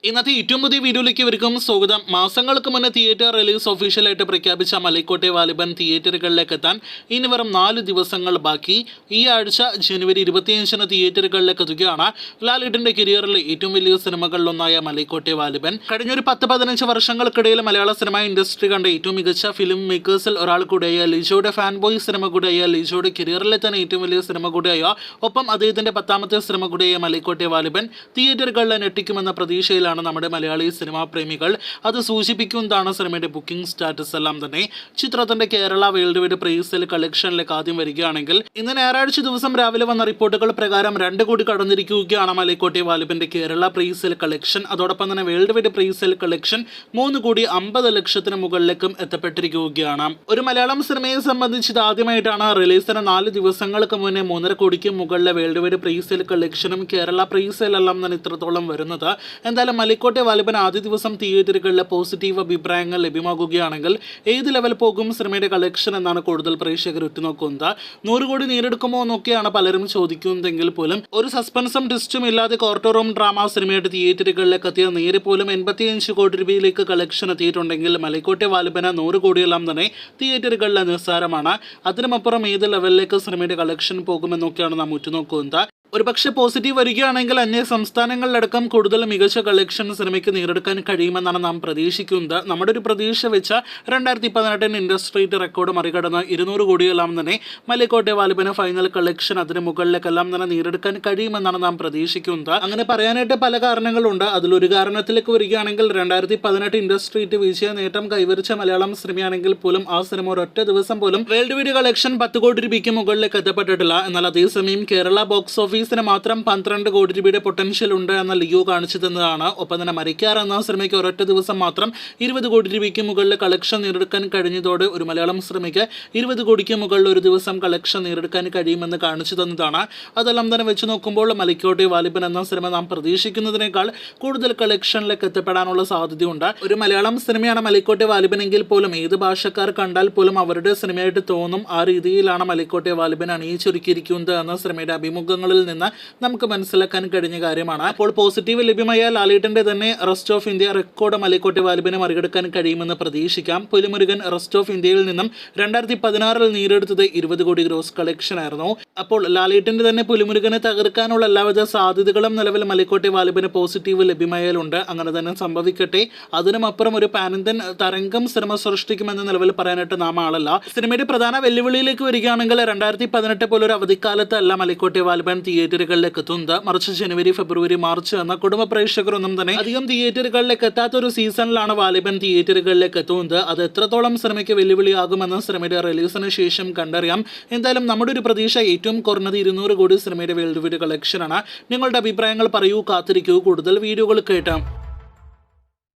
ഇന്നത്തെ ഏറ്റവും പുതിയ വീഡിയോയിലേക്ക് ഇവർക്കും സ്വാഗതം. മാസങ്ങൾക്ക് മുന്നേ തിയേറ്റർ റിലീസ് ഒഫീഷ്യലായിട്ട് പ്രഖ്യാപിച്ച മലൈക്കോട്ടെ വാലിബൻ തിയേറ്ററുകളിലേക്ക് എത്താൻ ഇനി വെറും 4 ദിവസങ്ങൾ ബാക്കി. ഈ ആഴ്ച ജനുവരി 25-ന് തിയേറ്ററുകളിലേക്ക് എത്തുകയാണ് ലാലേട്ടന്റെ കരിയറിലെ ഏറ്റവും വലിയ സിനിമകളിലൊന്നായ മലൈക്കോട്ടെ വാലിബൻ. കഴിഞ്ഞൊരു 10-15 വർഷങ്ങൾക്കിടയിൽ മലയാള സിനിമ ഇൻഡസ്ട്രി കണ്ട ഏറ്റവും മികച്ച ഫിലിം മേക്കേഴ്സിൽ ഒരാൾ കൂടിയായ ലിജോയുടെ ഫാൻ ബോയ് സിനിമ കൂടിയായ ലിജോയുടെ കരിയറിലെ തന്നെ ഏറ്റവും വലിയ സിനിമ കൂടിയായ ഒപ്പം അദ്ദേഹത്തിന്റെ 10ാമത്തെ സിനിമ കൂടിയായ മലൈക്കോട്ടെ വാലിബൻ തിയേറ്ററുകളിൽ ഞെട്ടിക്കുമെന്ന പ്രതീക്ഷയിലാണ് നമ്മുടെ മലയാളി സിനിമാ പ്രേമികൾ. അത് സൂചിപ്പിക്കുന്നതാണ് സിനിമയുടെ ബുക്കിംഗ് സ്റ്റാറ്റസ് എല്ലാം തന്നെ. ചിത്രത്തിന്റെ കേരള വേൾഡ് വൈഡ് പ്രൈസിൽ കളക്ഷനിലേക്ക് ആദ്യം വരികയാണെങ്കിൽ ഇന്ന് ഞായറാഴ്ച ദിവസം രാവിലെ വന്ന റിപ്പോർട്ടുകൾ പ്രകാരം 2 കോടി കടന്നിരിക്കുകയാണ് മലൈക്കോട്ടെ വാലിബന്റെ കേരള പ്രൈസിൽ കളക്ഷൻ. അതോടൊപ്പം തന്നെ വേൾഡ് വൈഡ് പ്രൈസിൽ കളക്ഷൻ 3 കോടി 50 ലക്ഷത്തിന് മുകളിലേക്കും എത്തപ്പെട്ടിരിക്കുകയാണ്. ഒരു മലയാളം സിനിമയെ സംബന്ധിച്ച് ഇത് ആദ്യമായിട്ടാണ് റിലീസിന് 4 ദിവസങ്ങൾക്ക് മുന്നേ 3.5 കോടിക്ക് മുകളിലെ വേൾഡ് വൈഡ് പ്രൈസിൽ കളക്ഷനും കേരള പ്രൈസിലെല്ലാം തന്നെ ഇത്രത്തോളം വരുന്നത്. എന്തായാലും മലൈക്കോട്ടെ വാലിബൻ ആദ്യ ദിവസം തിയേറ്ററുകളിലെ പോസിറ്റീവ് അഭിപ്രായങ്ങൾ ലഭ്യമാകുകയാണെങ്കിൽ ഏത് ലെവൽ പോകും സിനിമയുടെ കളക്ഷൻ എന്നാണ് കൂടുതൽ പ്രേക്ഷകർ ഉറ്റുനോക്കുന്നത്. 100 കോടി നേടിയെടുക്കുമോ എന്നൊക്കെയാണ് പലരും ചോദിക്കുന്നതെങ്കിൽ പോലും ഒരു സസ്പെൻസും ട്വിസ്റ്റും ഇല്ലാതെ കോർട്ട് റൂം ഡ്രാമ സിനിമയുടെ തിയേറ്ററുകളിലേക്ക് എത്തിയ നേരെ പോലും 85 കോടി രൂപയിലേക്ക് കളക്ഷൻ എത്തിയിട്ടുണ്ടെങ്കിൽ മലൈക്കോട്ടെ വാലിബന് 100 കോടിയെല്ലാം തന്നെ തിയേറ്ററുകളിൽ നിസ്സാരമാണ്. അതിനുമപ്പുറം ഏത് ലെവലിലേക്ക് സിനിമയുടെ കളക്ഷൻ പോകുമെന്നൊക്കെയാണ് നാം ഉറ്റുനോക്കുന്നത്. ഒരു പക്ഷേ പോസിറ്റീവ് വരികയാണെങ്കിൽ അന്യ സംസ്ഥാനങ്ങളിലടക്കം കൂടുതൽ മികച്ച കളക്ഷൻ സിനിമയ്ക്ക് നേടിയെടുക്കാൻ കഴിയുമെന്നാണ് നാം പ്രതീക്ഷിക്കുന്നത്. നമ്മുടെ ഒരു പ്രതീക്ഷ വെച്ച 2018 ഇൻഡസ്ട്രി റെക്കോർഡ് മറികടന്ന് 200 കോടിയെല്ലാം തന്നെ മലൈക്കോട്ടെ വാലിബന് ഫൈനൽ കളക്ഷൻ അതിന് മുകളിലേക്കെല്ലാം തന്നെ നേടിയെടുക്കാൻ കഴിയുമെന്നാണ് നാം പ്രതീക്ഷിക്കുന്നത്. അങ്ങനെ പറയാനായിട്ട് പല കാരണങ്ങളുണ്ട്. അതിലൊരു കാരണത്തിലേക്ക് വരികയാണെങ്കിൽ 2018 ഇൻഡസ്ട്രി വിജയ നേട്ടം കൈവരിച്ച മലയാളം സിനിമയാണെങ്കിൽ പോലും ആ സിനിമ ഒരൊറ്റ ദിവസം പോലും വേൾഡ് വൈഡ് കളക്ഷൻ 10 കോടി രൂപയ്ക്ക് മുകളിലേക്ക് എത്തപ്പെട്ടിട്ടില്ല. എന്നാൽ അതേസമയം കേരള ബോക്സ് ഓഫീസ് മാത്രം 12 കോടി രൂപയുടെ പൊട്ടൻഷ്യൽ ഉണ്ട് എന്ന ലിയോ കാണിച്ചു തന്നതാണ്. ഒപ്പം തന്നെ മരിക്കാർ എന്ന സിനിമയ്ക്ക് ഒരൊറ്റ ദിവസം മാത്രം 20 കോടി രൂപയ്ക്ക് മുകളിൽ കളക്ഷൻ നേടിയെടുക്കാൻ കഴിഞ്ഞതോടെ ഒരു മലയാളം സിനിമയ്ക്ക് 20 കോടിക്ക് മുകളിൽ ഒരു ദിവസം കളക്ഷൻ നേടിയെടുക്കാൻ കഴിയുമെന്ന് കാണിച്ചു തന്നതാണ്. അതെല്ലാം തന്നെ വെച്ച് നോക്കുമ്പോൾ മലൈക്കോട്ടെ വാലിബൻ എന്ന സിനിമ നാം പ്രതീക്ഷിക്കുന്നതിനേക്കാൾ കൂടുതൽ കളക്ഷനിലേക്ക് എത്തപ്പെടാനുള്ള സാധ്യതയുണ്ട്. ഒരു മലയാളം സിനിമയാണ് മലൈക്കോട്ടെ വാലിബനെങ്കിൽ പോലും ഏത് ഭാഷക്കാർ കണ്ടാൽ പോലും അവരുടെ സിനിമയായിട്ട് തോന്നും. ആ രീതിയിലാണ് മലൈക്കോട്ടെ വാലിബൻ അണിയിച്ചൊരുക്കിയിരിക്കുന്നത് എന്ന സിനിമയുടെ അഭിമുഖങ്ങളിൽ നിന്ന് നമുക്ക് മനസ്സിലാക്കാൻ കഴിഞ്ഞ കാര്യമാണ്. അപ്പോൾ പോസിറ്റീവ് ലഭ്യമായ ലാലേട്ടന്റെ തന്നെ rest of India record Malaikottai വാലിബനെ മറികടക്കാൻ കഴിയുമെന്ന് പ്രതീക്ഷിക്കാം. പുലിമുരുകൻ റെസ്റ്റ് ഓഫ് ഇന്ത്യയിൽ നിന്നും 2016 നേടിയെടുത്തത് 20 കോടി ഗ്രോസ് കളക്ഷൻ ആയിരുന്നു. അപ്പോൾ ലാലേട്ടന്റെ തന്നെ പുലിമുരുകനെ തകർക്കാനുള്ള എല്ലാവിധ സാധ്യതകളും നിലവിൽ മലൈക്കോട്ടെ വാലിബന് പോസിറ്റീവ് ലഭ്യമായാലുണ്ട്. അങ്ങനെ തന്നെ സംഭവിക്കട്ടെ. അതിനുമപ്പുറം ഒരു പാനിന്ത്യൻ തരംഗം സിനിമ സൃഷ്ടിക്കുമെന്ന് നിലവിൽ പറയാനായിട്ട് നാം ആളല്ല. സിനിമയുടെ പ്രധാന വെല്ലുവിളിയിലേക്ക് വരികയാണെങ്കിൽ 2018 പോലൊരു അവധിക്കാലത്തല്ല മലൈക്കോട്ടെ വാലിബൻ തിയേറ്ററുകളിലേക്ക് എത്തുന്നത്. മറിച്ച് ജനുവരി, ഫെബ്രുവരി, മാർച്ച് എന്ന കുടുംബ പ്രേക്ഷകരൊന്നും തന്നെ അധികം തിയേറ്ററുകളിലേക്ക് എത്താത്തൊരു സീസണിലാണ് വാലിബൻ തിയേറ്ററുകളിലേക്ക് എത്തുന്നത്. അത് എത്രത്തോളം സിനിമയ്ക്ക് വെല്ലുവിളിയാകുമെന്ന് സിനിമയുടെ റിലീസിന് ശേഷം കണ്ടറിയാം. എന്തായാലും നമ്മുടെ ഒരു പ്രതീക്ഷ ഏറ്റവും കുറഞ്ഞത് 200 കോടി സിനിമയുടെ വേൾഡ് വൈഡ് കളക്ഷനാണ്. നിങ്ങളുടെ അഭിപ്രായങ്ങൾ പറയൂ, കാത്തിരിക്കൂ. കൂടുതൽ വീഡിയോകൾ കേട്ടാം.